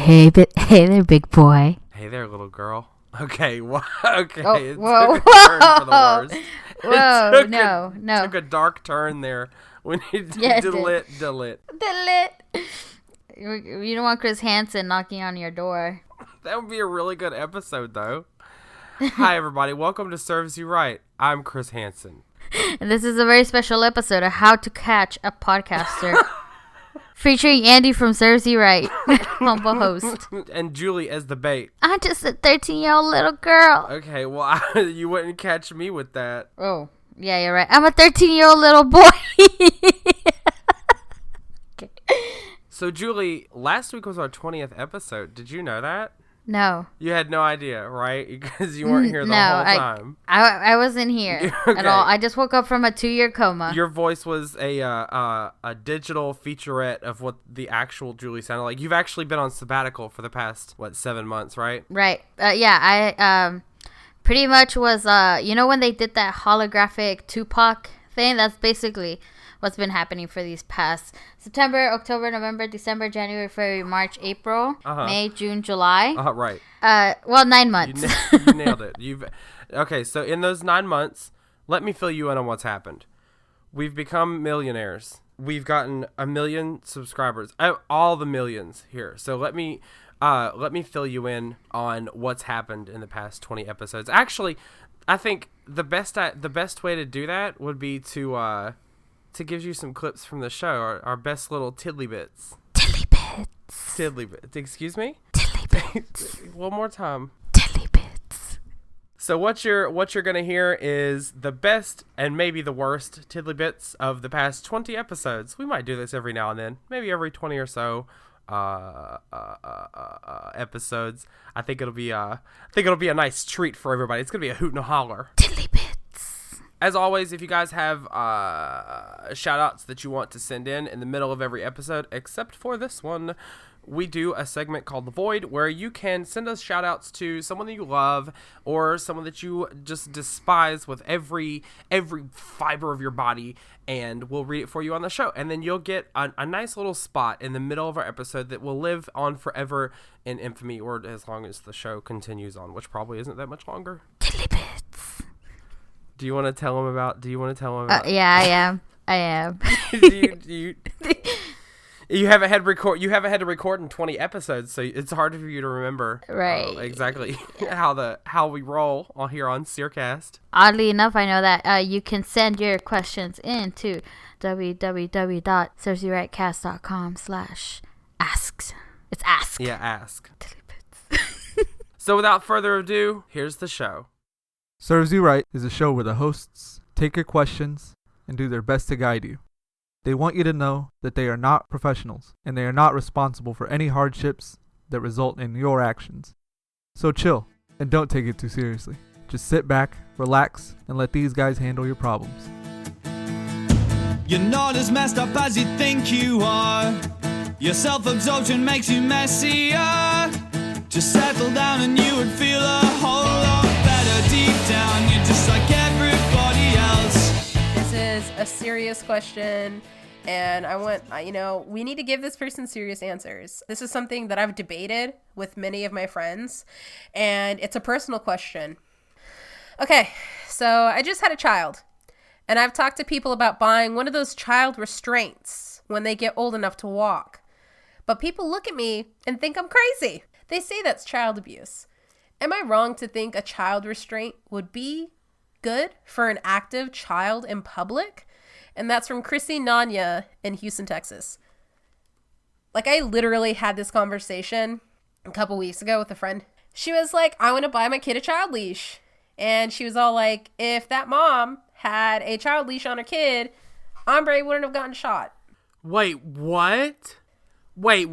Hey there, big boy. Hey there, little girl. Okay, okay. Oh, it whoa, took a turn for the worst. Whoa, no. It took a dark turn there. When you Yes, delete. You don't want Chris Hansen knocking on your door. That would be a really good episode, though. Hi, everybody. Welcome to Serves You Right. I'm Chris Hansen. And this is a very special episode of How to Catch a Podcaster. Featuring Andy from Serves You Right, humble host. And Julie as the bait. I'm just a 13-year-old little girl. Okay, well, you wouldn't catch me with that. Oh, yeah, you're right. I'm a 13-year-old little boy. Okay. So, Julie, last week was our 20th episode. Did you know that? No. You had no idea, right? Because you weren't here the whole time. I wasn't here at all. I just woke up from a 2-year coma. Your voice was a digital featurette of what the actual Julie sounded like. You've actually been on sabbatical for the past, 7 months, right? Right. Yeah, I pretty much was, when they did that holographic Tupac thing? That's basically what's been happening for these past September, October, November, December, January, February, March, April, May, June, July. Right. 9 months. You nailed it. Okay, so in those 9 months, let me fill you in on what's happened. We've become millionaires. We've gotten 1 million subscribers. All the millions here. So let me fill you in on what's happened in the past 20 episodes. Actually, I think the best way to do that would be to give you some clips from the show, our best little Tiddly Bits. Tiddly Bits. Tiddly Bits. Excuse me? Tiddly Bits. One more time. Tiddly Bits. So what you're gonna hear is the best and maybe the worst Tiddly Bits of the past 20 episodes. We might do this every now and then, maybe every 20 or so episodes. I think it'll be a nice treat for everybody. It's gonna be a hoot and a holler. Tiddly Bits. As always, if you guys have shout-outs that you want to send in the middle of every episode, except for this one, we do a segment called The Void, where you can send us shout-outs to someone that you love or someone that you just despise with every fiber of your body, and we'll read it for you on the show. And then you'll get a nice little spot in the middle of our episode that will live on forever in infamy, or as long as the show continues on, which probably isn't that much longer. Tiddly Bits. Do you want to tell them about? Yeah, I am. You haven't had to record in 20 episodes, so it's hard for you to remember. Right. Exactly how we roll here on Searcast. Oddly enough, I know that you can send your questions in to www.servesyouRightcast.com/asks. It's ask. Yeah, ask. So without further ado, here's the show. Serves You Right is a show where the hosts take your questions and do their best to guide you. They want you to know that they are not professionals and they are not responsible for any hardships that result in your actions. So chill and don't take it too seriously. Just sit back, relax, and let these guys handle your problems. You're not as messed up as you think you are. Your self-absorption makes you messier. Just settle down and you would feel a whole lot better deep down. You're just like everybody else. This is a serious question, and we need to give this person serious answers. This is something that I've debated with many of my friends, and it's a personal question. Okay, so I just had a child, and I've talked to people about buying one of those child restraints when they get old enough to walk. But people look at me and think I'm crazy. They say that's child abuse. Am I wrong to think a child restraint would be good for an active child in public? And that's from Chrissy Nanya in Houston, Texas. I literally had this conversation a couple weeks ago with a friend. She was like, I want to buy my kid a child leash. And she was all like, if that mom had a child leash on her kid, Hombre wouldn't have gotten shot. Wait, what? Wait.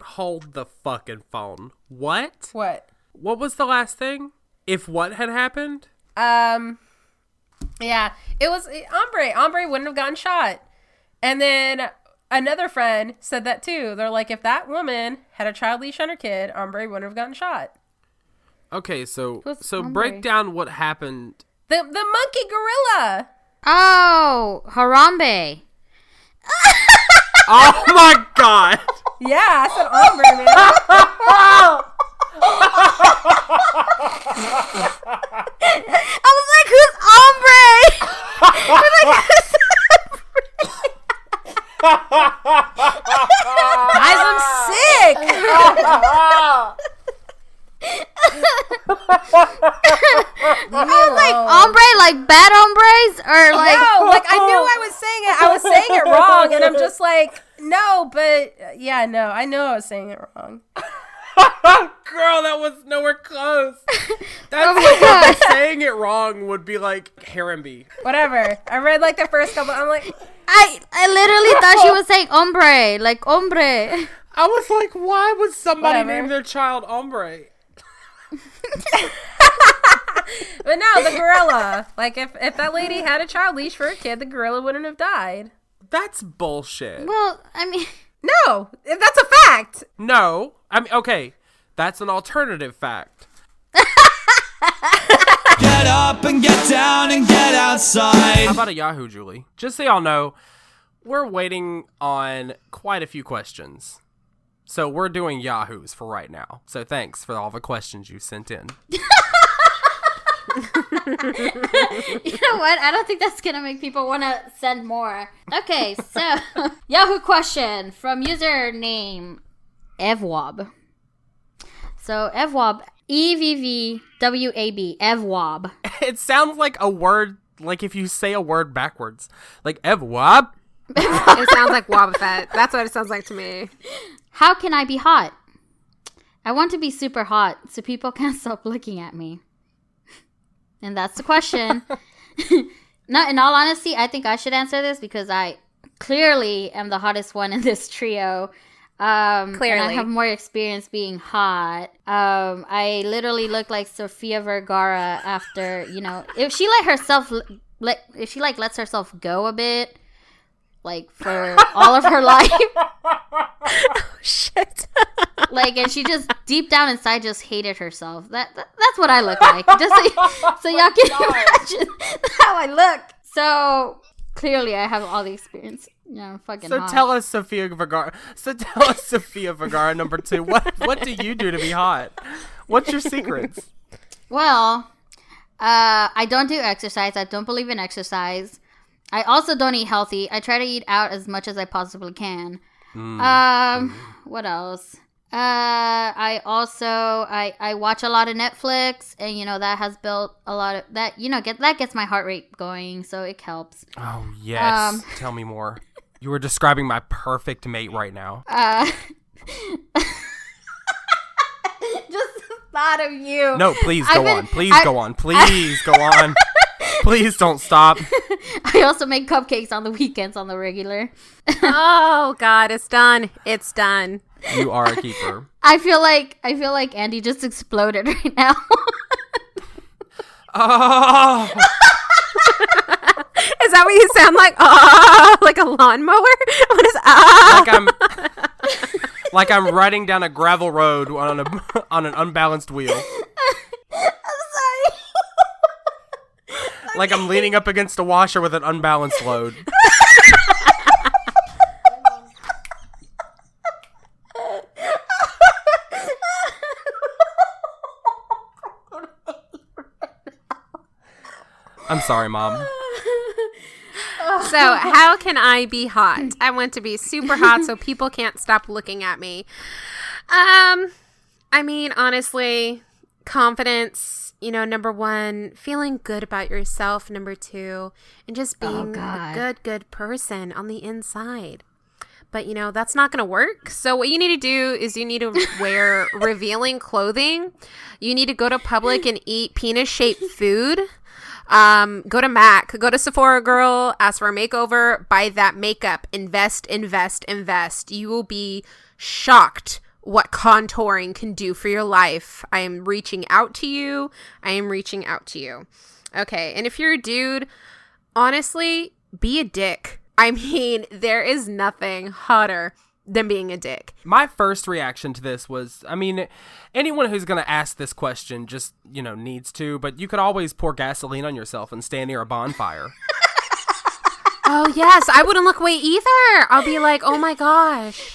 Hold the fucking phone. What? What? What was the last thing? If what had happened? Yeah, it was Hombre wouldn't have gotten shot. And then another friend said that too. They're like, if that woman had a child leash on her kid, Hombre wouldn't have gotten shot. Okay, so break down what happened. The monkey gorilla. Oh, Harambe. Oh my god. Yeah, I said ombre, man. I was like, who's ombre? We're like, who's Guys, I'm sick. I was like, ombre, like bad hombres, or like No, like I knew I was saying it. I was saying it wrong, and I'm just like, no, but yeah, no, I know I was saying it wrong. Girl, that was nowhere close. That's like saying it wrong would be like Harambe. Whatever. I read like the first couple. I'm like, I literally thought she was saying ombre, like ombre. I was like, why would somebody Whatever. name their child Ombre? but no, the gorilla. Like if that lady had a child leash for a kid, the gorilla wouldn't have died. That's bullshit. Well, I mean, No, that's a fact. No. I mean, okay. That's an alternative fact. Get up and get down and get outside. How about a Yahoo, Julie? Just so y'all know, we're waiting on quite a few questions. So we're doing Yahoos for right now. So thanks for all the questions you sent in. you know what? I don't think that's gonna make people want to send more. Okay, so Yahoo question from username Evwab. So Evwab, EVVWAB, Evwab. It sounds like a word, like if you say a word backwards. Like Evwab. It sounds like Wobbuffet. That's what it sounds like to me. How can I be hot? I want to be super hot so people can't stop looking at me. And that's the question. No, in all honesty, I think I should answer this because I clearly am the hottest one in this trio. Clearly. And I have more experience being hot. I literally look like Sofia Vergara after, if she lets herself go a bit, like for all of her life. Oh, shit. Like, and she just deep down inside just hated herself. That's what I look like. Just so y'all can imagine how I look. So clearly, I have all the experience. Fucking. So hot. tell us, Sofia Vergara. Number 2. What do you do to be hot? What's your secrets? Well, I don't do exercise. I don't believe in exercise. I also don't eat healthy. I try to eat out as much as I possibly can. What else? I watch a lot of Netflix, and that has built a lot of that. That gets my heart rate going, so it helps. Oh yes, tell me more. You were describing my perfect mate right now. Just thought of you. No, please go on. Please go on. Please go on. Please don't stop. I also make cupcakes on the weekends on the regular. Oh, God, it's done. It's done. You are a keeper. I feel like Andy just exploded right now. Oh. Is that what you sound like? Oh, like a lawnmower? What is like I'm riding down a gravel road on an unbalanced wheel. I'm sorry. Like I'm leaning up against a washer with an unbalanced load. I'm sorry, Mom. So, how can I be hot? I want to be super hot so people can't stop looking at me. I mean, honestly, confidence, number 1, feeling good about yourself, number 2, and just being a good person on the inside. But, that's not going to work. So what you need to do is you need to wear revealing clothing. You need to go to Public and eat penis-shaped food. Go to MAC, go to Sephora Girl, ask for a makeover, buy that makeup, invest. You will be shocked what contouring can do for your life. I am reaching out to you. Okay, and if you're a dude, honestly, be a dick. I mean, there is nothing hotter than being a dick. My first reaction to this was, anyone who's going to ask this question just, needs to, but you could always pour gasoline on yourself and stand near a bonfire. Oh, yes. I wouldn't look away either. I'll be like, oh my gosh.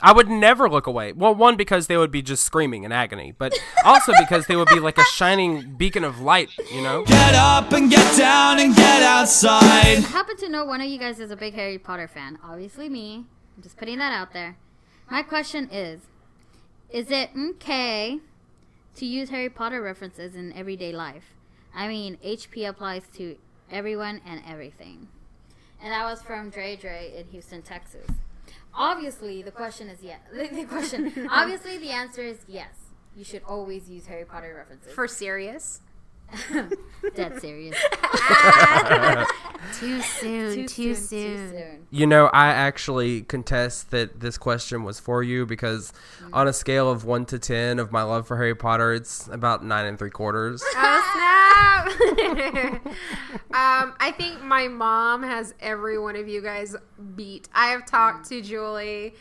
I would never look away. Well, one, because they would be just screaming in agony, but also because they would be like a shining beacon of light, you know? Get up and get down and get outside. I happen to know one of you guys is a big Harry Potter fan. Obviously me. I'm just putting that out there. My question is it okay to use Harry Potter references in everyday life? I mean, HP applies to everyone and everything. And that was from Dre in Houston, Texas. Obviously, the question is yes. Obviously, the answer is yes. You should always use Harry Potter references. For serious? Dead serious. Too soon. You know, I actually contest that this question was for you because on a scale of 1 to 10 of my love for Harry Potter, it's about 9 3/4. Oh, snap. I think my mom has every one of you guys beat. I have talked to Julie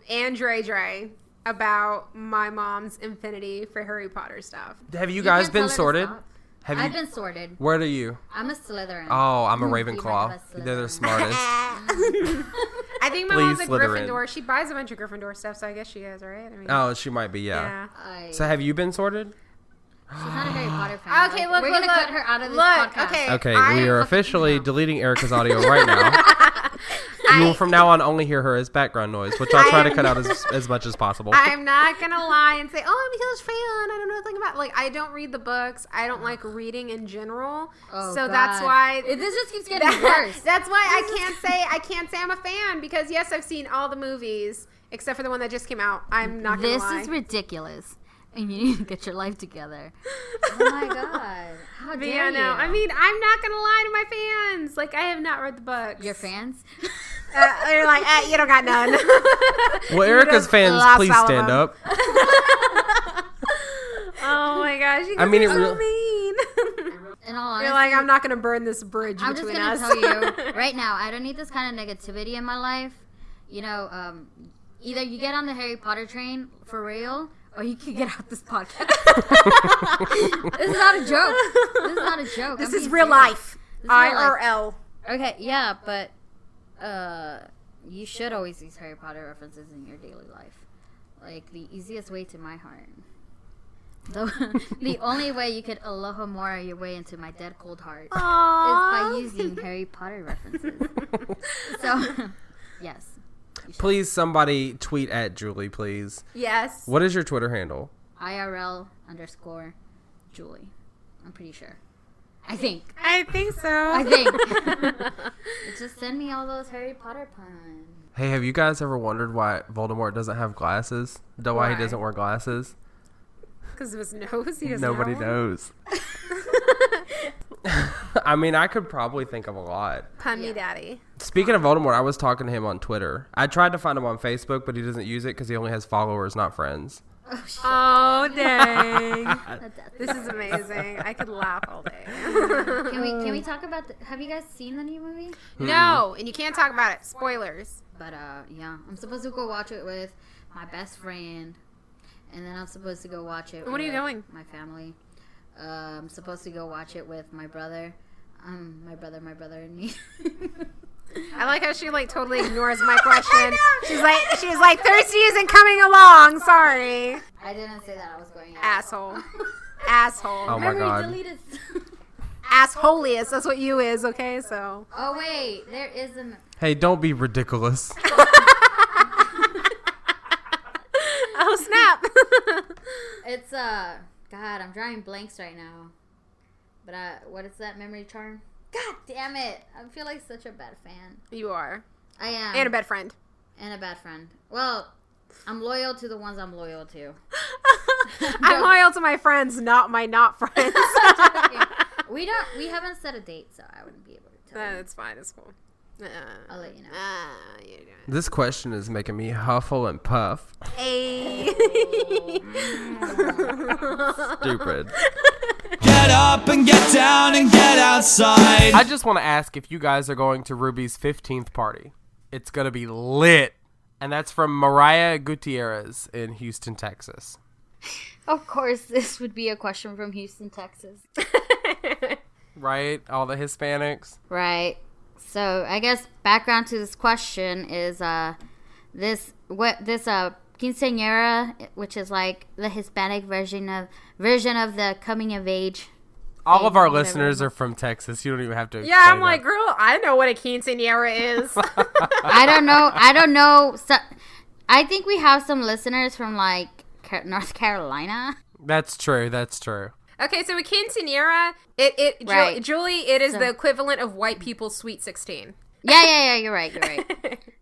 and Dre about my mom's infinity for Harry Potter stuff. Have you guys been sorted? I've been sorted. Where are you? I'm a Slytherin. Oh, I'm a Ravenclaw. They're the smartest. I think my mom's a Slytherin. Gryffindor. She buys a bunch of Gryffindor stuff, so I guess she is, right? I mean, Oh, she might be, yeah. So have you been sorted? She's not a Harry Potter fan. Okay, We're going to cut her out of this podcast. Okay, we are officially deleting Erica's audio right now. You will from now on only hear her as background noise, which I'll try to cut out as much as possible. I'm not going to lie and say, oh, I'm a huge fan. I don't know anything about, like, I don't read the books. I don't like reading in general. Oh, so God. That's why. This just keeps getting worse. That's why I can't say I'm a fan, because yes, I've seen all the movies except for the one that just came out. I'm not going to lie. This is ridiculous. And you need to get your life together. Oh my God. How dare you? I mean, I'm not going to lie to my fans. Like, I have not read the books. Your fans? They're like, you don't got none. Well, Erica's fans, please stand up. Oh my gosh. You I mean, guys are so mean. In all honesty, You're like, I'm not going to burn this bridge I'm just between going us. to tell you right now, I don't need this kind of negativity in my life. You know, either you get on the Harry Potter train for real, or you can get out this podcast. This is not a joke. This is not a joke. This I'm is being real serious. life. This is real life. IRL. Okay, yeah, but you should always use Harry Potter references in your daily life. Like, the easiest way to my heart. The only way you could Alohomora your way into my dead cold heart is by using Harry Potter references. So, yes. Please, somebody tweet at Julie, please. Yes. What is your Twitter handle? IRL_Julie. I'm pretty sure. I think so. Just send me all those Harry Potter puns. Hey, have you guys ever wondered why Voldemort doesn't have glasses? Why he doesn't wear glasses? Because of his nose? He doesn't Nobody know. knows. I mean, I could probably think of a lot. Pun me, daddy. Speaking of Voldemort, I was talking to him on Twitter. I tried to find him on Facebook, but he doesn't use it because he only has followers, not friends. Oh, dang. This is amazing. I could laugh all day. Can we talk about have you guys seen the new movie? No, and you can't talk about it. Spoilers. But yeah, I'm supposed to go watch it with my best friend, and then I'm supposed to go watch it When are you going? My family. I'm supposed to go watch it with my brother. My brother and me. I like how she like totally ignores my question. She's like Thirsty isn't coming along. Sorry. I didn't say that I was going out. Asshole. Asshole. Oh my Memory God. deleted. Assholiest. That's what you is, okay? So. Oh wait, there is a. Hey, don't be ridiculous. Oh snap. It's God, I'm drawing blanks right now. But what is that memory charm? God damn it! I feel like such a bad fan. You are. I am. And a bad friend. And a bad friend. Well, I'm loyal to the ones I'm loyal to. I'm loyal to my friends, not my not friends. We haven't set a date, so I wouldn't be able to tell you. It's fine. It's cool. I'll let you know. You do it. This question is making me huffle and puff. Hey. Stupid. Get up and get down and get outside. I just want to ask if you guys are going to Ruby's 15th party. It's going to be lit. And that's from Mariah Gutierrez in Houston, Texas. Of course, this would be a question from Houston, Texas. right? All the Hispanics. Right. So I guess background to this question is this quinceañera, which is like the Hispanic version of the coming of age. All of our listeners are from Texas. You don't even have to. Yeah, I'm explain like, that. girl, I know what a quinceañera is. I don't know. So, I think we have some listeners from like North Carolina. That's true. Okay, so a quinceañera, Right. Julie, it is the equivalent of white people's Sweet 16. Yeah. You're right.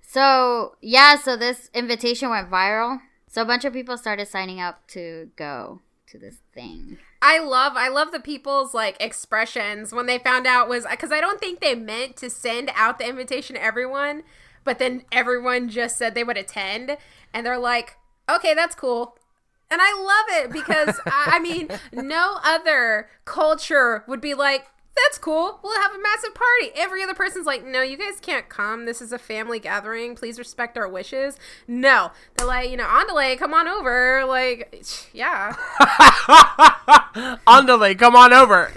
So this invitation went viral. So a bunch of people started signing up to go to this thing. I love the people's like expressions when they found out was because I don't think they meant to send out the invitation to everyone, but then everyone just said they would attend, and they're like, okay, that's cool. And I love it because I mean, no other culture would be like, that's cool, we'll have a massive party. Every other person's like, no, you guys can't come. This is a family gathering. Please respect our wishes. No. They're like, Andale, come on over. Like, yeah. Andale, come on over.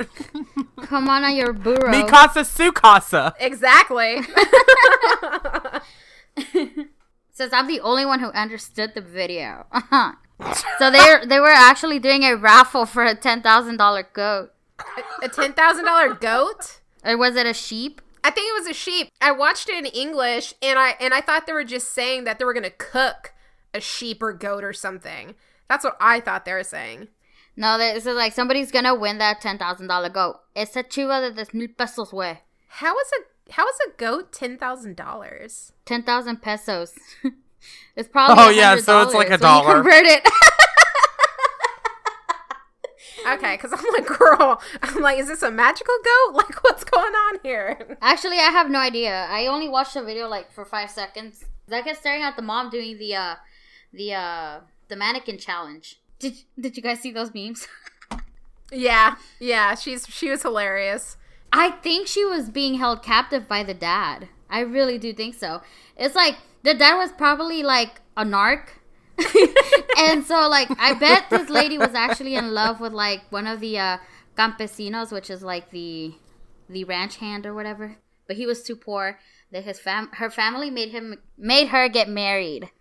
Come on your burro. Mi casa, su casa. Exactly. Since I'm the only one who understood the video. So they were actually doing a raffle for a $10,000 goat. A $10,000 goat? Or was it a sheep? I think it was a sheep. I watched it in English, and I thought they were just saying that they were going to cook a sheep or goat or something. That's what I thought they were saying. No, this is like somebody's going to win that $10,000 goat. Esa chiva de 10,000 pesos, güey. How is a goat $10,000? 10,000 pesos. It's probably $100, so it's like $1. When you convert it. Okay, because I'm like, is this a magical goat? Like, what's going on here? Actually, I have no idea. I only watched the video like for 5 seconds. I kept staring at the mom doing the mannequin challenge. Did you guys see those memes? Yeah, she was hilarious. I think she was being held captive by the dad. I really do think so. It's like the dad was probably like a narc. And so like I bet this lady was actually in love with like one of the campesinos, which is like the ranch hand or whatever, but he was too poor that her family made her get married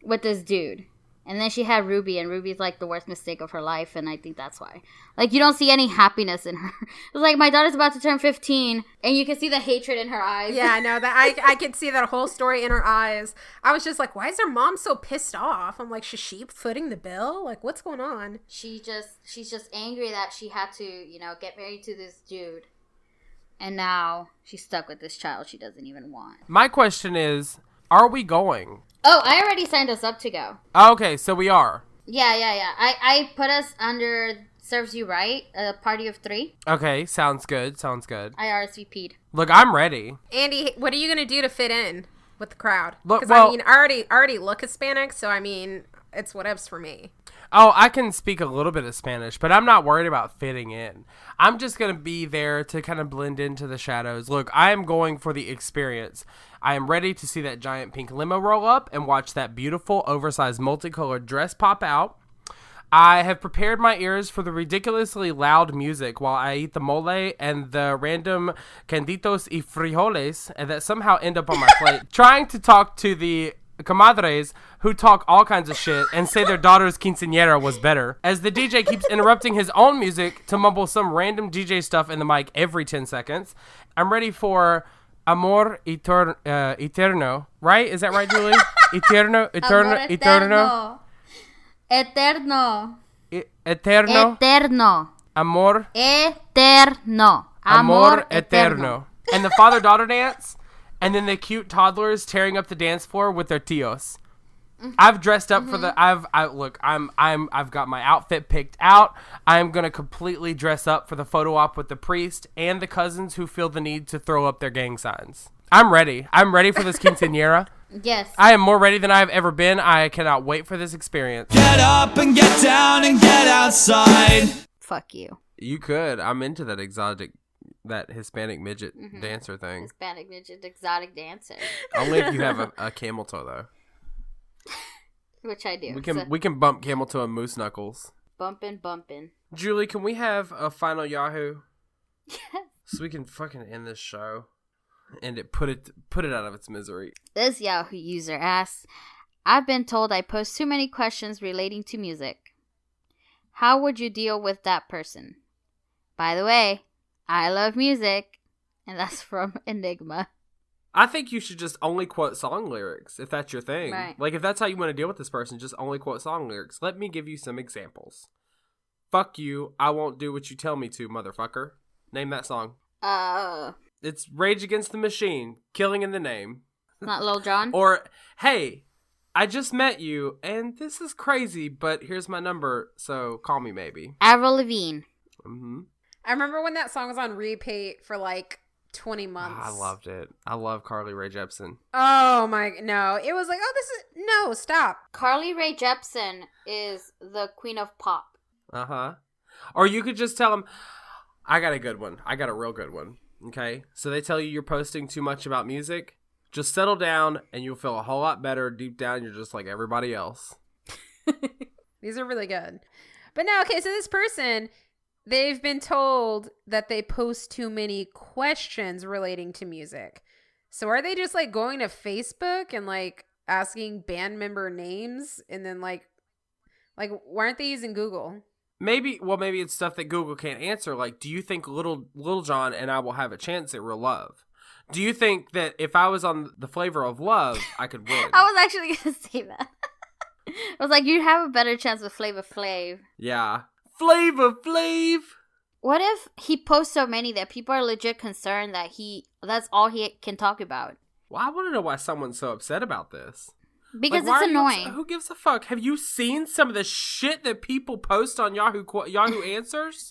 with this dude. And then she had Ruby, and Ruby's like the worst mistake of her life, and I think that's why. Like, you don't see any happiness in her. It's like, my daughter's about to turn 15, and you can see the hatred in her eyes. Yeah, I know that. I could see that whole story in her eyes. I was just like, why is her mom so pissed off? I'm like, is she footing the bill? Like, what's going on? She's just angry that she had to, get married to this dude. And now she's stuck with this child she doesn't even want. My question is, are we going? Oh, I already signed us up to go. Okay, so we are. Yeah. I put us under Serves You Right, a party of 3. Okay, sounds good. I RSVP'd. Look, I'm ready. Andy, what are you going to do to fit in with the crowd? Look, Because, I mean, I already look Hispanic, so, I mean, it's whatevs for me. Oh, I can speak a little bit of Spanish, but I'm not worried about fitting in. I'm just going to be there to kind of blend into the shadows. Look, I am going for the experience. I am ready to see that giant pink limo roll up and watch that beautiful, oversized, multicolored dress pop out. I have prepared my ears for the ridiculously loud music while I eat the mole and the random canditos y frijoles that somehow end up on my plate. Trying to talk to the comadres who talk all kinds of shit and say their daughter's quinceañera was better, as the DJ keeps interrupting his own music to mumble some random DJ stuff in the mic every 10 seconds. I'm ready for Amor Eterno, right? Is that right, Julie? Eterno. Eterno. Amor Eterno. Amor Eterno. And the father-daughter dance, and then the cute toddlers tearing up the dance floor with their tios. I've dressed up for the. I've got my outfit picked out. I'm gonna completely dress up for the photo op with the priest and the cousins who feel the need to throw up their gang signs. I'm ready. I'm ready for this quinceañera. Yes. I am more ready than I have ever been. I cannot wait for this experience. Get up and get down and get outside. Fuck you. You could. I'm into that Hispanic midget dancer thing. Hispanic midget exotic dancer. Only if you have a camel toe though. Which I do. We can bump camel toe and moose knuckles. Bumpin'. Julie, can we have a final Yahoo? Yes. so we can fucking end this show and put it out of its misery. This Yahoo user asks, I've been told I post too many questions relating to music. How would you deal with that person? By the way, I love music. And that's from Enigma. I think you should just only quote song lyrics if that's your thing. Right. Like, if that's how you want to deal with this person, just only quote song lyrics. Let me give you some examples. Fuck you, I won't do what you tell me to, motherfucker. Name that song. It's Rage Against the Machine, Killing in the Name. Not Lil Jon? Or, hey, I just met you, and this is crazy, but here's my number, so call me maybe. Avril Lavigne. Mm-hmm. I remember when that song was on repeat for like 20 months. I loved it. I love Carly Rae Jepsen. Oh my, no. It was like, no, stop. Carly Rae Jepsen is the queen of pop. Uh-huh. Or you could just tell them, I got a good one. I got a real good one. Okay? So they tell you you're posting too much about music. Just settle down and you'll feel a whole lot better. Deep down, you're just like everybody else. These are really good. But no, okay, so this person, they've been told that they post too many questions relating to music. So are they just like going to Facebook and like asking band member names and then like why aren't they using Google? Maybe it's stuff that Google can't answer. Like, do you think Lil Jon and I will have a chance at real love? Do you think that if I was on The Flavor of Love, I could win? I was actually going to say that. I was like, you'd have a better chance with Flavor Flav. Yeah. Flavor Flav! What if he posts so many that people are legit concerned that that's all he can talk about? Well, I want to know why someone's so upset about this. Because like, it's annoying. Who gives a fuck? Have you seen some of the shit that people post on Yahoo Answers?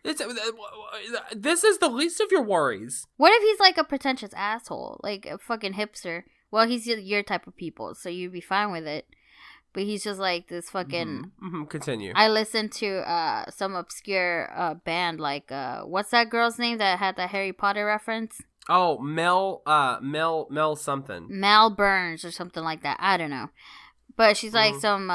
This is the least of your worries. What if he's like a pretentious asshole? Like a fucking hipster? Well, he's your type of people, so you'd be fine with it. But he's just like this fucking... Continue. I listened to some obscure band, like... what's that girl's name that had that Harry Potter reference? Oh, Mel something. Mel Burns or something like that. I don't know. But she's like some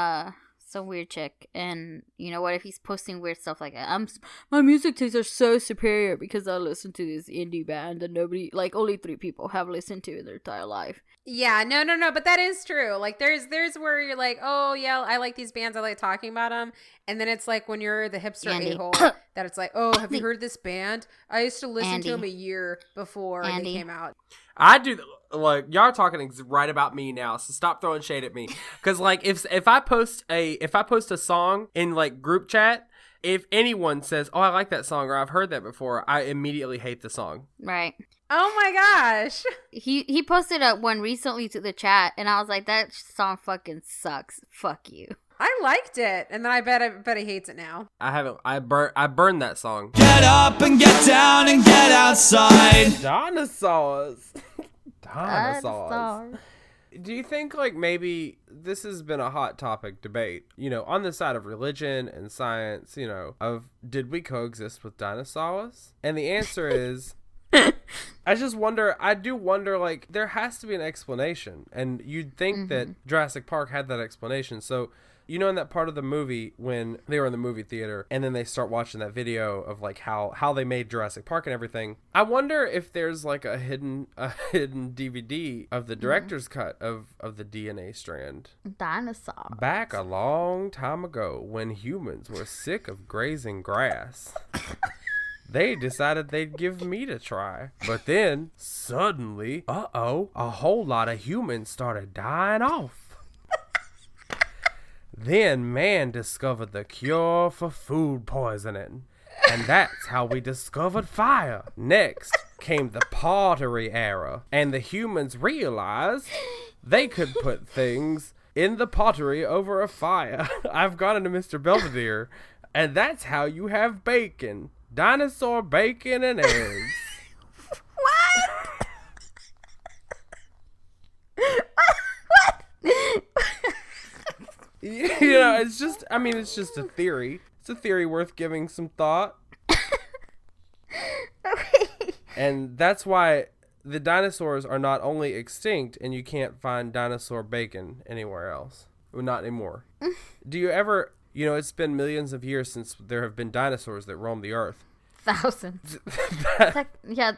weird chick. And you know what? If he's posting weird stuff like that, my music tastes are so superior because I listen to this indie band that only 3 people have listened to in their entire life. Yeah, no, but that is true. Like, there's where you're like, oh, yeah, I like these bands, I like talking about them. And then it's like when you're the hipster a-hole that it's like, oh, have you heard this band? I used to listen to them a year before they came out. I do, like, y'all are talking right about me now, so stop throwing shade at me. Because, like, if I post a song in, like, group chat, if anyone says, oh, I like that song, or I've heard that before, I immediately hate the song. Right. Oh my gosh. He posted one recently to the chat, and I was like, that song fucking sucks. Fuck you. I liked it, and then I bet he hates it now. I haven't. I burned that song. Get up and get down and get outside. Dinosaurs. Dinosaurs. Do you think, like, maybe this has been a hot topic debate, you know, on the side of religion and science, you know, of did we coexist with dinosaurs? And the answer is, I do wonder, like, there has to be an explanation. And you'd think that Jurassic Park had that explanation. So, you know, in that part of the movie when they were in the movie theater and then they start watching that video of, like, how they made Jurassic Park and everything. I wonder if there's, like, a hidden DVD of the director's cut of the DNA strand. Dinosaur. Back a long time ago when humans were sick of grazing grass. They decided they'd give meat a try. But then, suddenly, a whole lot of humans started dying off. Then man discovered the cure for food poisoning. And that's how we discovered fire. Next came the pottery era. And the humans realized they could put things in the pottery over a fire. I've gone into Mr. Belvedere. And that's how you have bacon. Dinosaur bacon and eggs. What? You know, it's just a theory. It's a theory worth giving some thought. And that's why the dinosaurs are not only extinct and you can't find dinosaur bacon anywhere else. Well, not anymore. Do you ever, you know, it's been millions of years since there have been dinosaurs that roam the earth. Thousands. Yeah.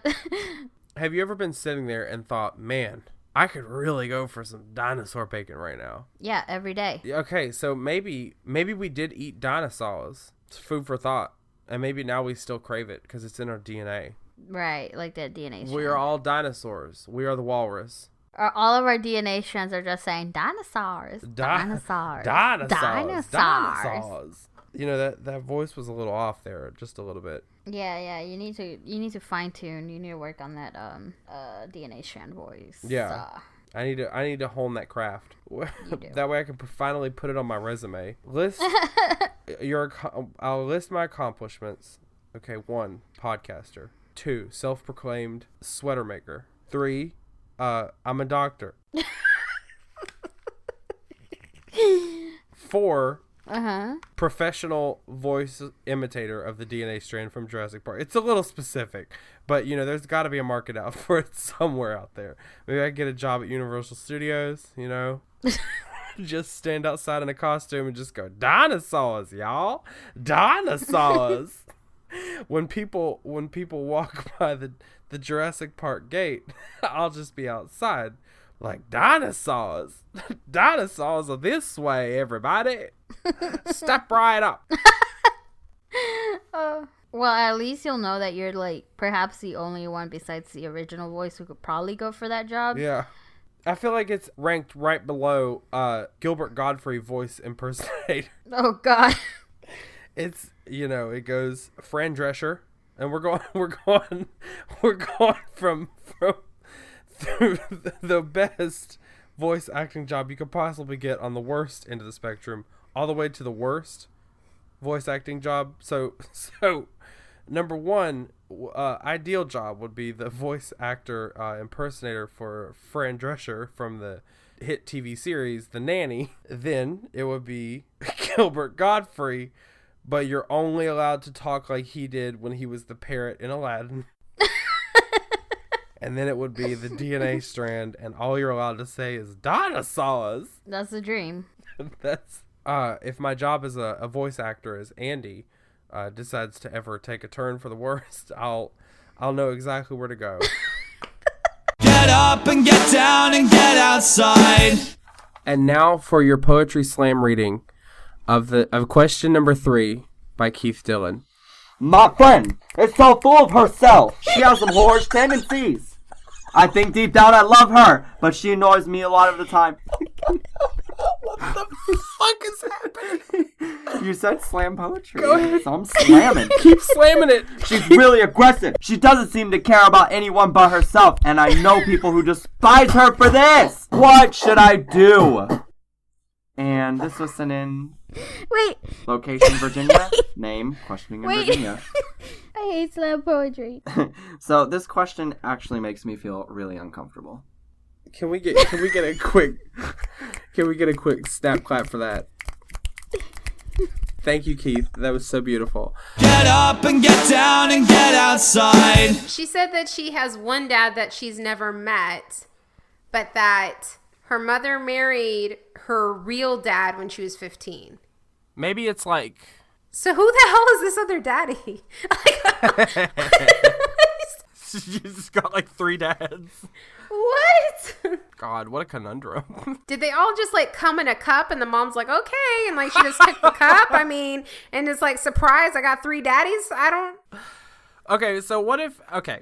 Have you ever been sitting there and thought, man, I could really go for some dinosaur bacon right now? Yeah, every day. Okay, so maybe we did eat dinosaurs. It's food for thought. And maybe now we still crave it because it's in our DNA. Right, like that DNA strand. We are all dinosaurs. We are the walrus. All of our DNA strands are just saying dinosaurs. Dinosaurs. Dinosaurs. You know, that voice was a little off there, just a little bit. Yeah. You need to fine tune. You need to work on that DNA strand voice. Yeah. I need to hone that craft. That way I can finally put it on my resume. I'll list my accomplishments. Okay, 1, podcaster. 2, self-proclaimed sweater maker. 3, I'm a doctor. 4, professional voice imitator of the DNA strand from Jurassic Park. It's a little specific, but you know, there's got to be a market out for it somewhere out there. Maybe I can get a job at Universal Studios, you know. Just stand outside in a costume and just go, dinosaurs, y'all. Dinosaurs. When people walk by the Jurassic Park gate, I'll just be outside like, dinosaurs. Dinosaurs are this way, everybody. Step right up. Well, at least you'll know that you're like perhaps the only one besides the original voice who could probably go for that job. Yeah. I feel like it's ranked right below Gilbert Godfrey voice impersonator. Oh God. It's, you know, it goes Fran Drescher, and we're going from the best voice acting job you could possibly get on the worst end of the spectrum all the way to the worst voice acting job. So number 1 ideal job would be the voice actor impersonator for Fran Drescher from the hit TV series The Nanny. Then it would be Gilbert Godfrey, but you're only allowed to talk like he did when he was the parrot in Aladdin. And then it would be the DNA strand, and all you're allowed to say is dinosaurs. That's the dream. That's if my job as a voice actor as Andy decides to ever take a turn for the worst, I'll know exactly where to go. Get up and get down and get outside. And now for your poetry slam reading of question number 3 by Keith Dillon. My friend is so full of herself. She has some whorish tendencies. I think deep down I love her, but she annoys me a lot of the time. What the fuck is happening? You said slam poetry. Go ahead. So I'm slamming. Keep slamming it. She's really aggressive. She doesn't seem to care about anyone but herself, and I know people who despise her for this. What should I do? And this was sent in. Wait. Location, Virginia. Name, questioning in Virginia. I hate slam poetry. So this question actually makes me feel really uncomfortable. Can we get a quick snap clap for that? Thank you, Keith. That was so beautiful. Get up and get down and get outside. She said that she has one dad that she's never met, but that her mother married her real dad when she was 15. Maybe it's like... So who the hell is this other daddy? She just got like 3 dads. What? God, what a conundrum. Did they all just like come in a cup and the mom's like, okay, and like she just took the cup? I mean, and it's like, surprise, I got 3 daddies? I don't... Okay, so what if... Okay,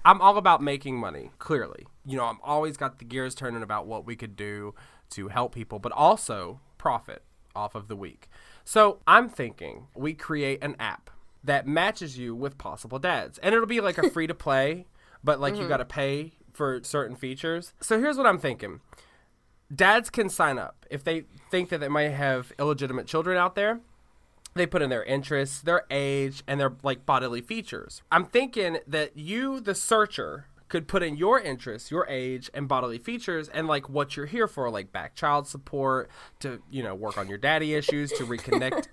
I'm all about making money, clearly. You know, I'm always got the gears turning about what we could do to help people, but also profit off of the week. So I'm thinking we create an app that matches you with possible dads. And it'll be like a free-to-play, but like you got to pay for certain features. So here's what I'm thinking. Dads can sign up. If they think that they might have illegitimate children out there, they put in their interests, their age, and their like bodily features. I'm thinking that you, the searcher, could put in your interests, your age, and bodily features, and like what you're here for, like back child support, to, you know, work on your daddy issues, to reconnect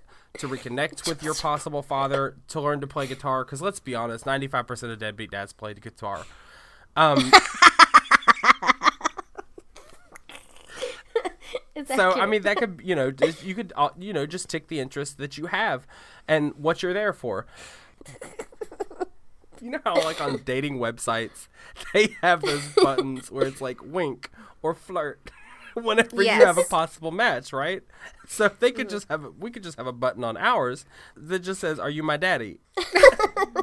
with your possible father, to learn to play guitar. Because let's be honest, 95% of deadbeat dads play the guitar. So I mean, that could, you know, you could, you know, just tick the interest that you have and what you're there for. You know how, like, on dating websites, they have those buttons where it's like wink or flirt whenever you have a possible match, right? So they could we could just have a button on ours that just says, "Are you my daddy?"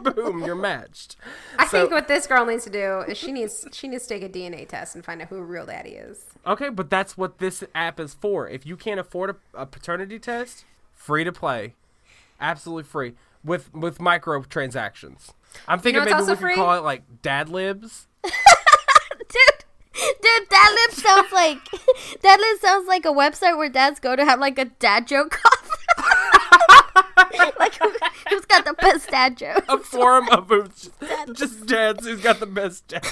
Boom, you're matched. I think what this girl needs to do is she needs to take a DNA test and find out who her real daddy is. Okay, but that's what this app is for. If you can't afford a paternity test, free to play, absolutely free with microtransactions. I'm thinking maybe we could call it like Dad Libs. Dude, Dad Libs sounds like a website where dads go to have like a dad joke off. Like who's got the best dad joke? A forum of just dads who's got the best dad.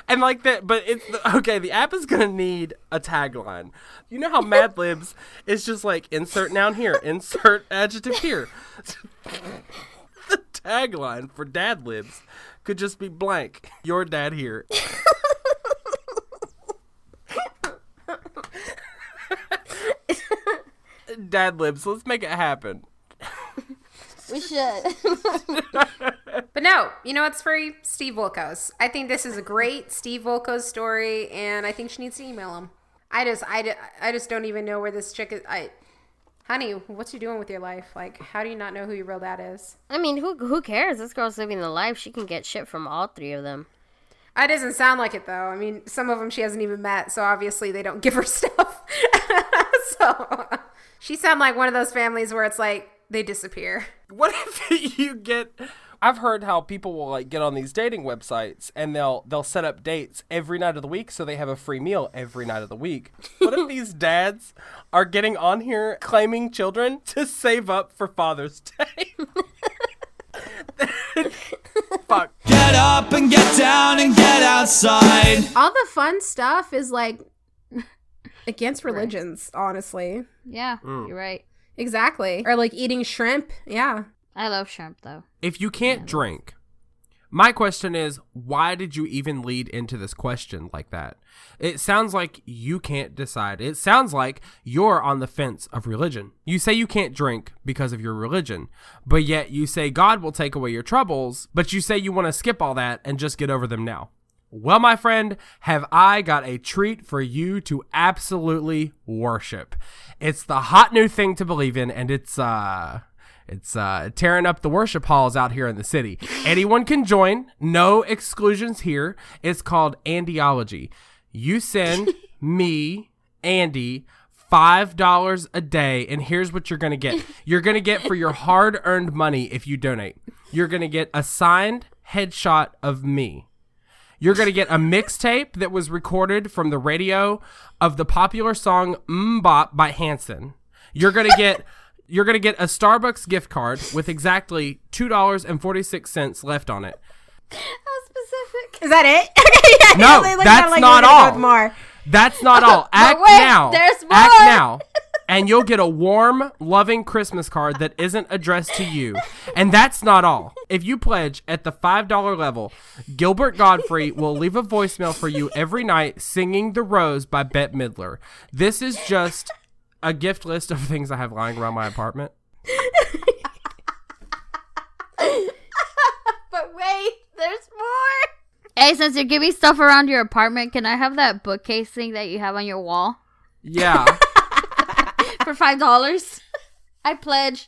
And like that, but the app is gonna need a tagline. You know how Mad Libs is just like insert noun here, insert adjective here. The tagline for Dad Libs could just be blank. Your dad here. Dad Libs, let's make it happen. We should. But no, you know what's free? Steve Wilkos. I think this is a great Steve Wilkos story, and I think she needs to email him. I just don't even know where this chick is. Honey, what you doing with your life? Like, how do you not know who your real dad is? I mean, who cares? This girl's living the life. She can get shit from all three of them. It doesn't sound like it, though. I mean, some of them she hasn't even met, so obviously they don't give her stuff. So, she sounds like one of those families where it's like, they disappear. What if you get... I've heard how people will like get on these dating websites and they'll set up dates every night of the week so they have a free meal every night of the week. What if these dads are getting on here claiming children to save up for Father's Day? Fuck. Get up and get down and get outside. All the fun stuff is like against religions, honestly. Yeah, you're right. Exactly. Or like eating shrimp. Yeah. I love shrimp, though. If you can't drink, my question is, why did you even lead into this question like that? It sounds like you can't decide. It sounds like you're on the fence of religion. You say you can't drink because of your religion, but yet you say God will take away your troubles, but you say you want to skip all that and just get over them now. Well, my friend, have I got a treat for you to absolutely worship. It's the hot new thing to believe in, and it's tearing up the worship halls out here in the city. Anyone can join. No exclusions here. It's called Andiology. You send me, Andy, $5 a day, and here's what you're going to get. You're going to get for your hard-earned money if you donate. You're going to get a signed headshot of me. You're going to get a mixtape that was recorded from the radio of the popular song Mbop by Hanson. You're going to get a Starbucks gift card with exactly $2.46 left on it. How specific. Is that it? No, that's not all. That's not all. Act now. There's more. Act now. And you'll get a warm, loving Christmas card that isn't addressed to you. And that's not all. If you pledge at the $5 level, Gilbert Godfrey will leave a voicemail for you every night singing The Rose by Bette Midler. This is just a gift list of things I have lying around my apartment. But wait, there's more. Hey, since you're giving stuff around your apartment, can I have that bookcase thing that you have on your wall? Yeah. For $5? I pledge.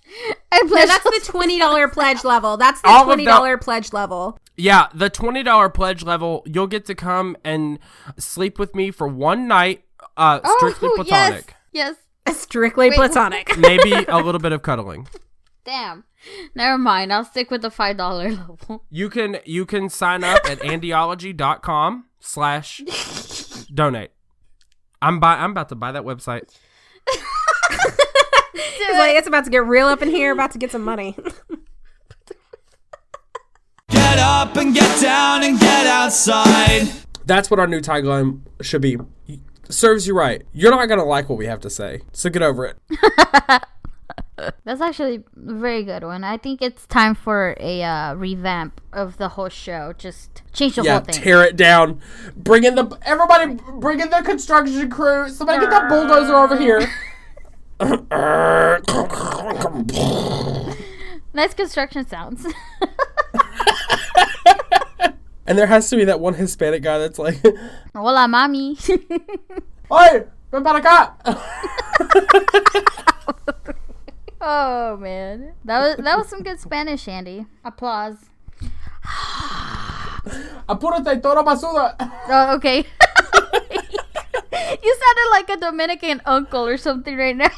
No, that's the $20 pledge level. That's the $20 pledge level. Yeah, the $20 pledge level, you'll get to come and sleep with me for one night, strictly platonic. Yes. Strictly platonic. Maybe a little bit of cuddling. Damn. Never mind. I'll stick with the $5 level. You can sign up at andiology.com/donate. I'm about to buy that website. It's about to get real up in here, about to get some money. Get up and get down and get outside. That's what our new tagline should be. Serves you right. You're not going to like what we have to say, so get over it. That's actually a very good one. I think it's time for a revamp of the whole show. Just change the whole thing. Yeah, tear it down. Bring in the construction crew. Somebody get that bulldozer over here. Nice construction sounds. And there has to be that one Hispanic guy that's like, Hola, mami. Oi, ven para acá. Oh man, that was some good Spanish, Andy. Applause. Apúrate, toro basuda. Oh, okay. You sounded like a Dominican uncle or something right now.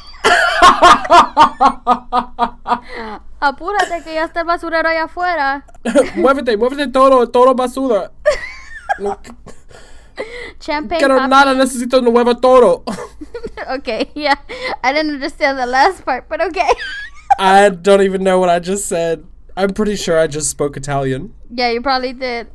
Apúrate que ya está el basurero allá afuera. Muévete, toro basuda. Champagne. Pero nada, necesito un nuevo toro. Okay, yeah. I didn't understand the last part, but okay. I don't even know what I just said. I'm pretty sure I just spoke Italian. Yeah, you probably did.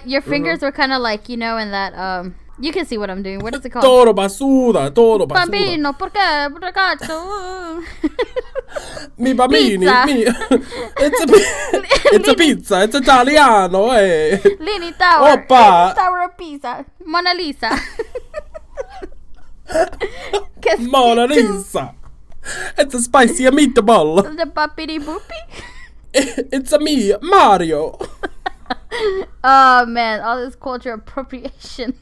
Your fingers were kind of like, in that, you can see what I'm doing. What is it called? Toro basuda. Bambino, perché? Ragazzo. Mi bambini. Pizza. It's a pizza. It's Italiano, eh. Leaning Tower. Opa. Tower of Pisa. Mona Lisa. Mona Lisa. It's a spicy meatball. The Papiri Boopy. It's a me, Mario. Oh man, all this culture appropriation.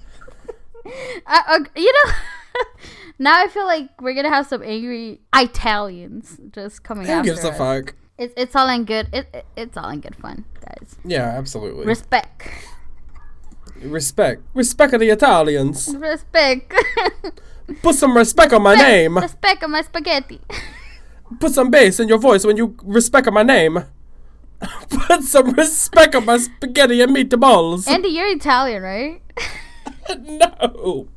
Now I feel like we're gonna have some angry Italians just coming after us. Who gives a fuck? It's all in good. It's all in good fun, guys. Yeah, absolutely. Respect. Respect of the Italians. Respect. Put some respect on my name. Respect on my spaghetti. Put some bass in your voice when you respect on my name. Put some respect on my spaghetti and meatballs. Andy, you're Italian, right? No.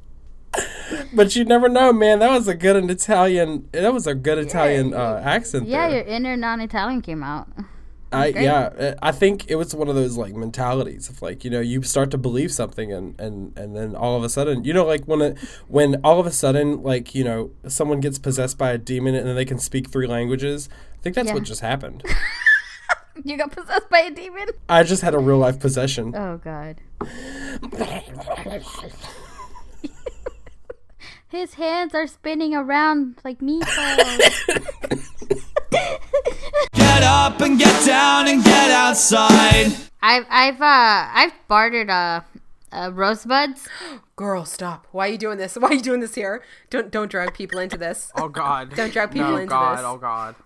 But you never know, man. That was a good Italian. That was a good Italian accent. Yeah, there. your inner non-Italian came out. I think it was one of those like mentalities of like, you start to believe something and then all of a sudden, like when all of a sudden like, someone gets possessed by a demon and then they can speak 3 languages. I think that's what just happened. You got possessed by a demon? I just had a real life possession. Oh god. His hands are spinning around like meatballs. Get up and get down and get outside. I've bartered rosebuds. Girl, stop. Why are you doing this? Why are you doing this here? Don't drag people into this. Oh god. Don't drag people into this. Oh god.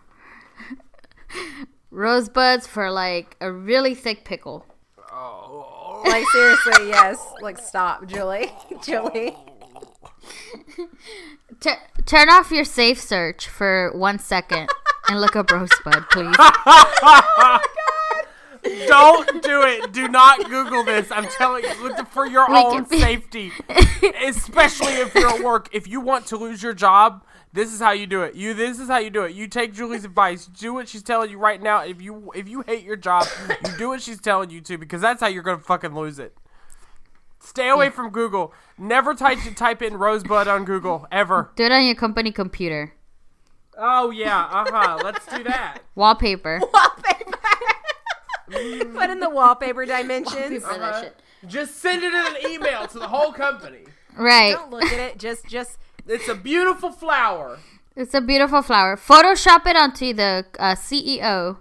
Rosebuds for like a really thick pickle. Oh. Like seriously, yes. Like stop, Julie. Turn off your safe search for 1 second and look up rosebud, please. Don't do it. Do not Google this. I'm telling you, for your own safety. Especially if you're at work. If you want to lose your job, this is how you do it. This is how you do it. You take Julie's advice. Do what she's telling you right now. If you hate your job, you do what she's telling you to, because that's how you're going to fucking lose it. Stay away from Google. Never type in Rosebud on Google, ever. Do it on your company computer. Oh, yeah. Let's do that. Wallpaper. Put in the wallpaper dimensions. Wallpaper that shit. Just send it in an email to the whole company. Right. Don't look at it. Just. It's a beautiful flower. It's a beautiful flower. Photoshop it onto the CEO.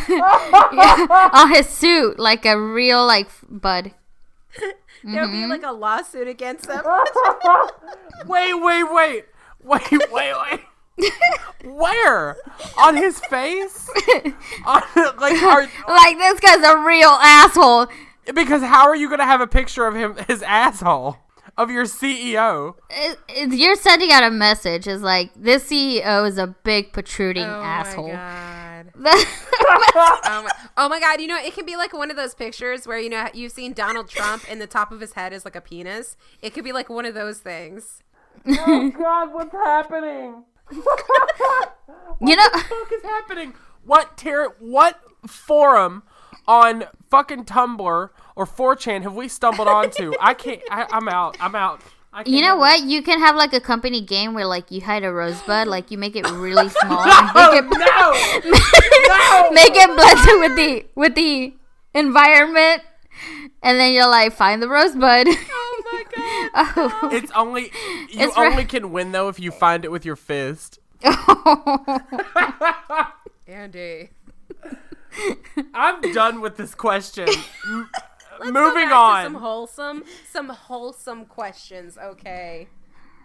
Yeah, on his suit, like a real bud. There would be like a lawsuit against them. Wait. Where? On his face? Like this guy's a real asshole. Because how are you gonna have a picture of his asshole? Of your CEO? You're sending out a message. It's like, this CEO is a big protruding asshole. Oh my god, it can be like one of those pictures where you've seen Donald Trump and the top of his head is like a penis. It could be like one of those things. Oh god, what's happening? What the fuck is happening? What forum on fucking Tumblr or 4chan have we stumbled onto? I'm out. You know what? You can have like a company game where like you hide a rosebud, like you make it really small. And make it blended with the environment, and then you'll like find the rosebud. Oh my god! It's only can win though if you find it with your fist. Andy. I'm done with this question. Let's Moving go back on. to some wholesome questions, okay?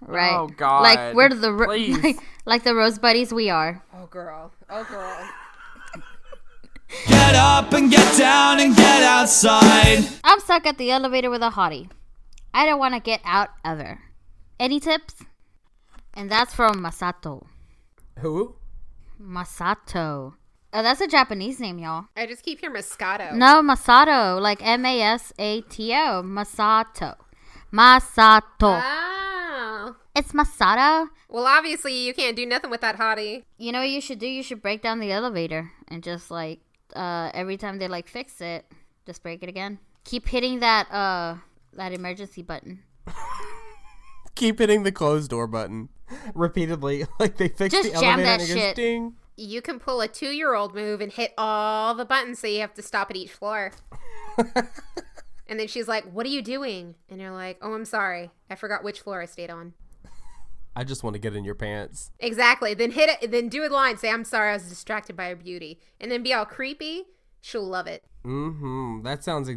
Right. Oh, God. Like we're the Please. like the Rose Buddies we are. Oh girl. Get up and get down and get outside. I'm stuck at the elevator with a hottie. I don't want to get out ever. Any tips? And that's from Masato. Who? Masato. Oh, that's a Japanese name, y'all. I just keep hearing Moscato. No, Masato. Like Masato. Masato. Masato. Oh. It's Masato. Well, obviously you can't do nothing with that hottie. You know what you should do? You should break down the elevator and just like every time they like fix it, just break it again. Keep hitting that emergency button. Keep hitting the closed door button repeatedly. Like they fix Just the jam elevator that and it goes shit. ding. You can pull a 2-year-old move and hit all the buttons, so you have to stop at each floor. And then she's like, "What are you doing?" And you're like, "Oh, I'm sorry. I forgot which floor I stayed on." I just want to get in your pants. Exactly. Then hit it. Then do a line. Say, "I'm sorry. I was distracted by your beauty." And then be all creepy. She'll love it. Mm-hmm. That sounds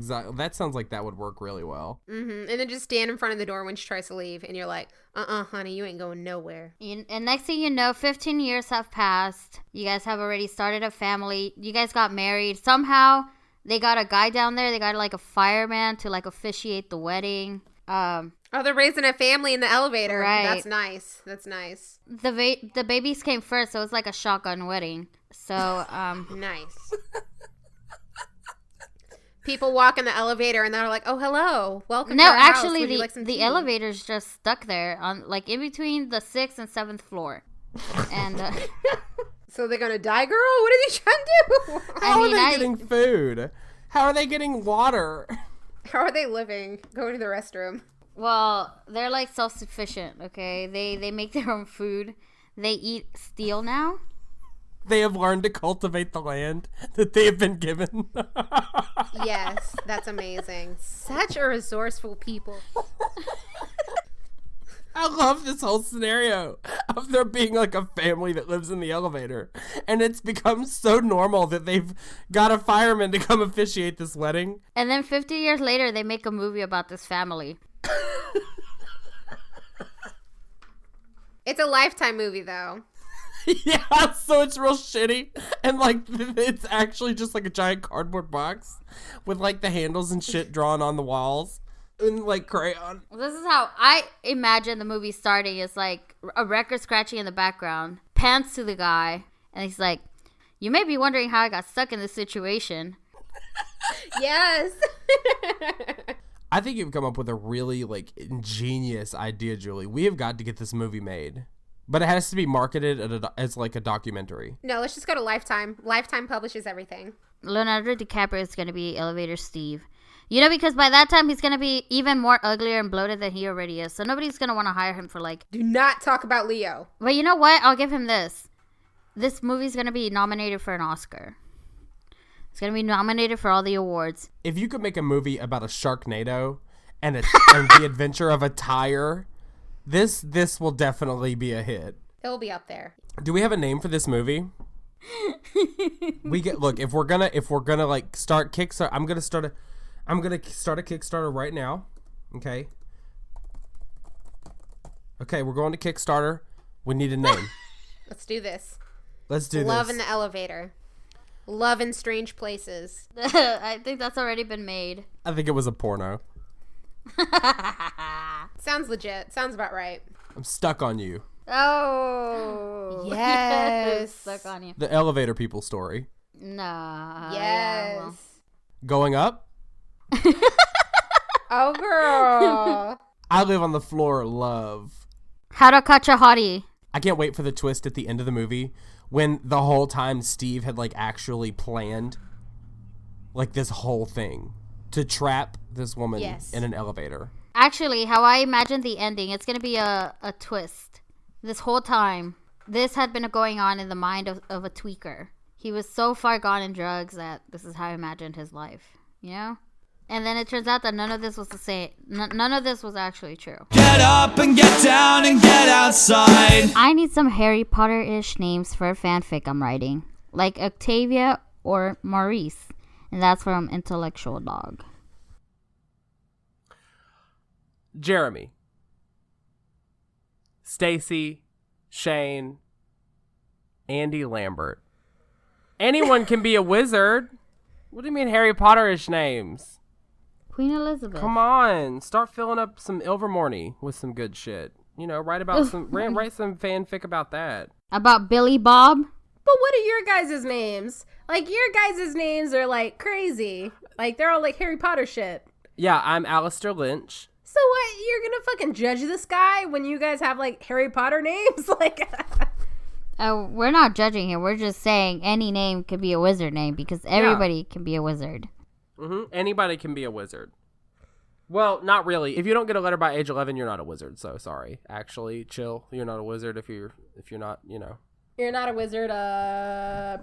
like that would work really well. Mm-hmm. And then just stand in front of the door when she tries to leave, and you're like, honey, you ain't going nowhere." And next thing you know, 15 years have passed. You guys have already started a family. You guys got married. Somehow, they got a guy down there. They got like a fireman to like officiate the wedding. Oh, they're raising a family in the elevator. Right. That's nice. That's nice. The babies came first, so it was like a shotgun wedding. So, Nice. People walk in the elevator and they're like, "Oh, hello, welcome." no, to our house. actually, Would you like some the tea?" elevator's just stuck there on like in between the 6th and 7th floor. And So they're gonna die, girl? What are they trying to do? How are they getting food? How are they getting water? How are they living? Going to the restroom. well, they're like self-sufficient. Okay, they make their own food. They eat steel now. They have learned to cultivate the land that they have been given. Yes, that's amazing. Such a resourceful people. I love this whole scenario of there being like a family that lives in the elevator. And it's become so normal that they've got a fireman to come officiate this wedding. And then 50 years later, they make a movie about this family. It's a Lifetime movie, though. Yeah, so it's real shitty. And like it's actually just like a giant cardboard box with like the handles and shit drawn on the walls in like crayon. This is how I imagine the movie starting. It's like a record scratching in the background, pans to the guy, and he's like, "You may be wondering how I got stuck in this situation." Yes. I think you've come up with a really like ingenious idea, Julie. We have got to get this movie made. But it has to be marketed as like a documentary. No, let's just go to Lifetime. Lifetime publishes everything. Leonardo DiCaprio is going to be Elevator Steve. You know, because by that time, he's going to be even more uglier and bloated than he already is. So nobody's going to want to hire him for like... Do not talk about Leo. But you know what? I'll give him this. This movie's going to be nominated for an Oscar. It's going to be nominated for all the awards. If you could make a movie about a Sharknado and the adventure of a tire... This will definitely be a hit. It'll be up there. Do we have a name for this movie? If we're gonna like start Kickstarter, I'm gonna start a Kickstarter right now. Okay, we're going to Kickstarter. We need a name. Let's do this. Let's do Love this. in the elevator. Love in strange places. I think that's already been made. I think it was a porno. Sounds legit. Sounds about right. I'm stuck on you. Oh. Yes. Stuck on you. The elevator people story. Nah. Yes. Yeah, well. Going up. Oh, girl. I live on the floor of love. How to catch a hottie. I can't wait for the twist at the end of the movie when the whole time Steve had like actually planned like this whole thing to trap this woman in an elevator. Actually, how I imagine the ending, it's going to be a twist. This whole time, this had been going on in the mind of a tweaker. He was so far gone in drugs that this is how I imagined his life. You know? And then it turns out that none of this was the same. None of this was actually true. Get up and get down and get outside. I need some Harry Potter-ish names for a fanfic I'm writing. Like Octavia or Maurice. And that's from Intellectual Dog. Jeremy. Stacy. Shane. Andy Lambert. Anyone can be a wizard. What do you mean Harry Potter-ish names? Queen Elizabeth. Come on, start filling up some Ilvermorny with some good shit. You know, write some fanfic about that. About Billy Bob. But what are your guys' names? Like, your guys' names are, like, crazy. Like, they're all, like, Harry Potter shit. Yeah, I'm Alistair Lynch. So what? You're gonna fucking judge this guy when you guys have, like, Harry Potter names? Like... We're not judging him. We're just saying any name could be a wizard name because everybody can be a wizard. Mm-hmm. Anybody can be a wizard. Well, not really. If you don't get a letter by age 11, you're not a wizard. So sorry. Actually, chill. You're not a wizard if you're not, you know. You're not a wizard,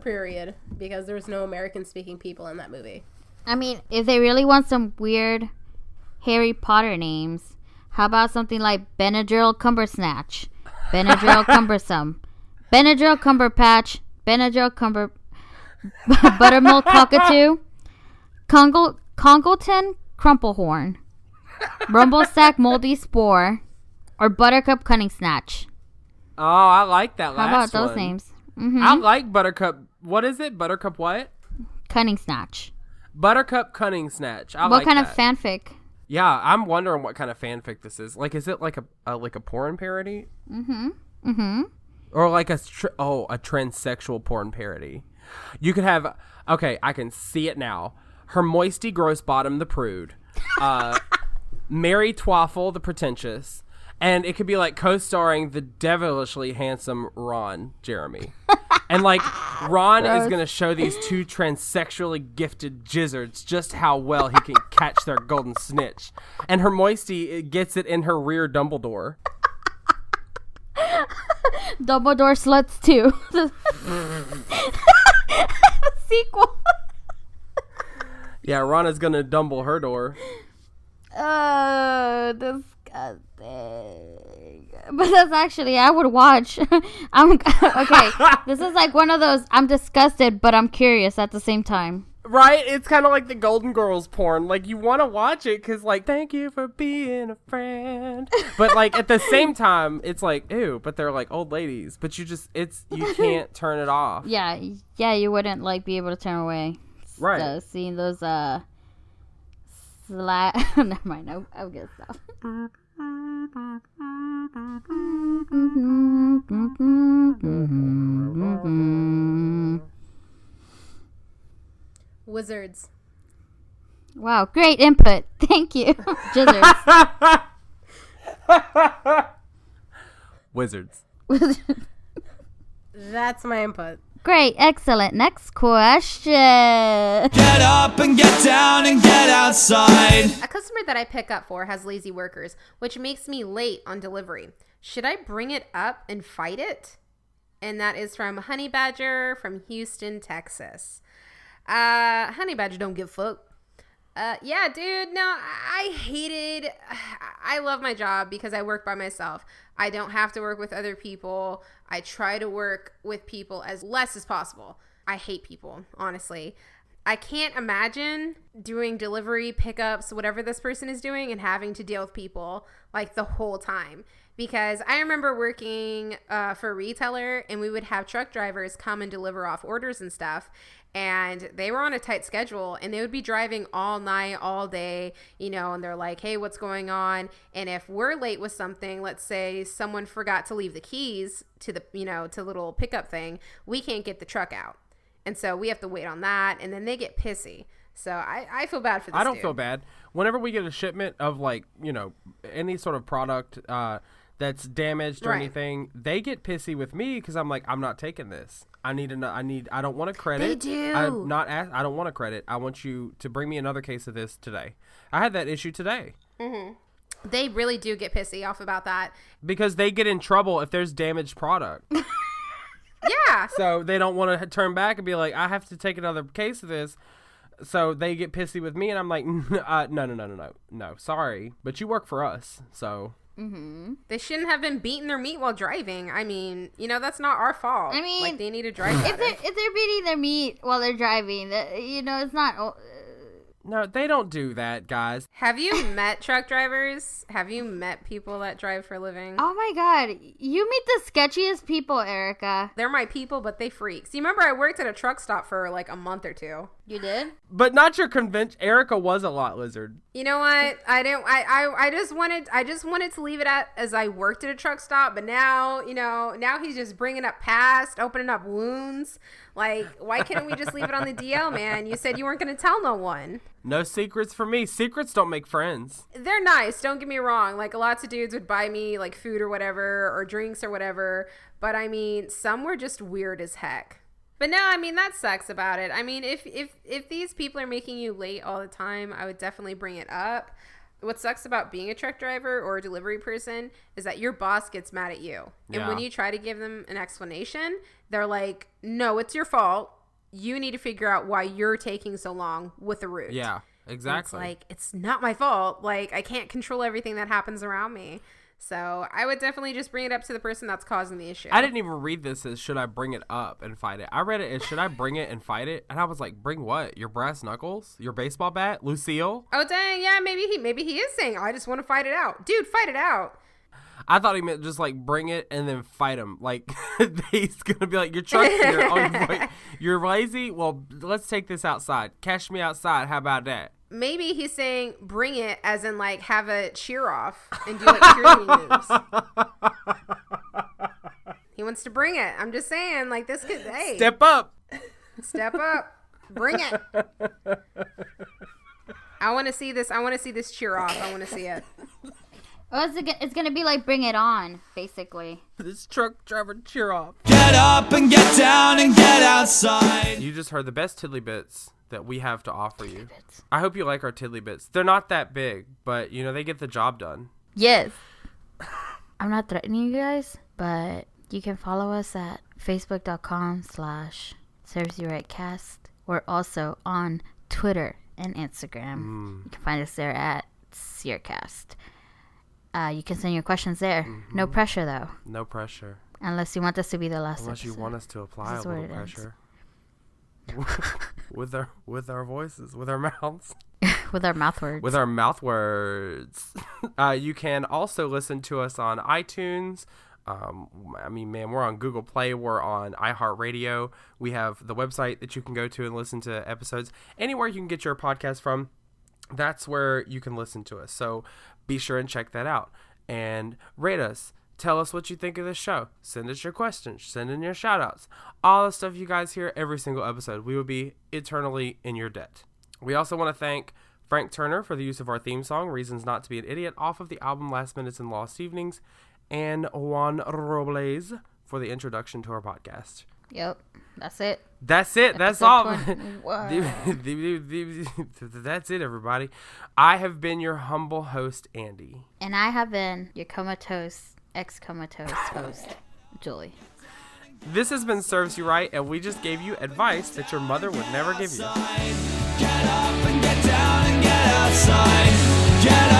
period. Because there's no American-speaking people in that movie. I mean, if they really want some weird Harry Potter names, how about something like Benadryl Cumbersnatch, Benadryl Cumbersome, Benadryl Cumberpatch, Benadryl Cumber... Buttermilk Cockatoo, Congleton Crumplehorn, Rumblestack Moldy Spore, or Buttercup Cunning Snatch. Oh, I like that last one. How about those names? Mm-hmm. I like Buttercup. What is it? Buttercup what? Cunning Snatch. Buttercup Cunning Snatch. What kind of fanfic? Yeah, I'm wondering what kind of fanfic this is. Like, is it like a porn parody? Mm-hmm. Mm-hmm. Or like a transsexual porn parody. You could have, okay, I can see it now. Her Moisty Grossbottom the Prude. Mary Twaffle the Pretentious. And it could be like co-starring the devilishly handsome Ron Jeremy. And like Ron is going to show these two transsexually gifted gizzards just how well he can catch their golden snitch. And her Moisty gets it in her rear Dumbledore. Dumbledore Sluts 2. Sequel. Yeah, Rana's gonna dumble her door. Oh, disgusting. But that's actually, I would watch. Okay, this is like one of those, I'm disgusted, but I'm curious at the same time. Right? It's kind of like the Golden Girls porn. Like, you want to watch it because, like, thank you for being a friend. But, like, at the same time, it's like, ew, but they're, like, old ladies. But you can't turn it off. Yeah, you wouldn't, like, be able to turn away. Right. Seeing those, Never mind, I'll get stuff. Wizards. Wow, great input. Thank you. Jizzards. Wizards. That's my input. Great, excellent. Next question. Get up and get down and get outside. A customer that I pick up for has lazy workers, which makes me late on delivery. Should I bring it up and fight it? And that is from Honey Badger from Houston, Texas. Honey Badger don't give a fuck. Yeah, dude, no, I love my job because I work by myself. I don't have to work with other people. I try to work with people as less as possible. I hate people, honestly. I can't imagine doing delivery, pickups, whatever this person is doing, and having to deal with people like the whole time. Because I remember working for a retailer, and we would have truck drivers come and deliver off orders and stuff. And they were on a tight schedule, and they would be driving all night, all day, you know, and they're like, hey, what's going on? And if we're late with something, let's say someone forgot to leave the keys to the, you know, to the little pickup thing, we can't get the truck out. And so we have to wait on that, and then they get pissy. So I feel bad for this I don't dude. feel bad. Whenever we get a shipment of, like, you know, any sort of product that's damaged or Right. anything, they get pissy with me because I'm like, I'm not taking this. I don't want a credit. They do. I don't want a credit. I want you to bring me another case of this today. I had that issue today. Mm-hmm. They really do get pissy off about that. Because they get in trouble if there's damaged product. Yeah. So they don't want to turn back and be like, I have to take another case of this. So they get pissy with me, and I'm like, no, sorry, but you work for us, so. Mm-hmm. They shouldn't have been beating their meat while driving. I mean, that's not our fault. I mean, like, they need to drive better. If they're beating their meat while they're driving, it's not. No, they don't do that, guys. Have you met truck drivers? Have you met people that drive for a living? Oh my god, you meet the sketchiest people, Erica. They're my people, but they freaks. You remember I worked at a truck stop for like a month or two. You did? But not your convention. Erica was a lot lizard. You know what? I just wanted to leave it at as I worked at a truck stop, but now he's just bringing up past, opening up wounds. Like, why can't we just leave it on the DL, man? You said you weren't going to tell no one. No secrets for me. Secrets don't make friends. They're nice. Don't get me wrong. Like, lots of dudes would buy me like food or whatever, or drinks or whatever. But I mean, some were just weird as heck. But no, I mean, that sucks about it. I mean, if these people are making you late all the time, I would definitely bring it up. What sucks about being a truck driver or a delivery person is that your boss gets mad at you. And Yeah. when you try to give them an explanation, they're like, no, it's your fault. You need to figure out why you're taking so long with the route. Yeah, exactly. And it's like, it's not my fault. Like, I can't control everything that happens around me. So I would definitely just bring it up to the person that's causing the issue. I didn't even read this as should I bring it up and fight it. I read it as should I bring it and fight it? And I was like, bring what? Your brass knuckles? Your baseball bat? Lucille? Oh, dang. Yeah, maybe he is saying, I just want to fight it out. Dude, fight it out. I thought he meant just like bring it and then fight him. Like he's gonna be like, your truck's here. Oh, you're lazy? Well, let's take this outside. Catch me outside. How about that? Maybe he's saying bring it as in like have a cheer off and do like cheerleading moves. He wants to bring it. I'm just saying, like, this could, hey. Step up. Step up. Bring it. I want to see this. I want to see this cheer off. I want to see it. Oh, it's gonna be like Bring It On, basically. This truck driver cheer off. Get up and get down and get outside. You just heard the best Tiddly Bits that we have to offer you. I hope you like our Tiddly Bits. They're not that big, but, they get the job done. Yes. I'm not threatening you guys, but you can follow us at facebook.com/ServesYouRightCast. We're also on Twitter and Instagram. You can find us there at SearCast. You can send your questions there. Mm-hmm. No pressure, though. No pressure. Unless you want this to be the last Unless episode. you want us to apply a little pressure. with our voices, with our mouths. With our mouth words. With our mouth words. You can also listen to us on iTunes. We're on Google Play. We're on iHeartRadio. We have the website that you can go to and listen to episodes. Anywhere you can get your podcast from, that's where you can listen to us. So be sure and check that out. And rate us. Tell us what you think of this show. Send us your questions. Send in your shout-outs. All the stuff you guys hear every single episode. We will be eternally in your debt. We also want to thank Frank Turner for the use of our theme song, Reasons Not to Be an Idiot, off of the album Last Minutes and Lost Evenings, and Juan Robles for the introduction to our podcast. Yep. That's it. That's it. That's all. That's it, everybody. I have been your humble host, Andy. And I have been your ex-comatose host, Julie. This has been Serves You Right, and we just gave you advice that your mother would never give you. Get up and get down and get outside. Get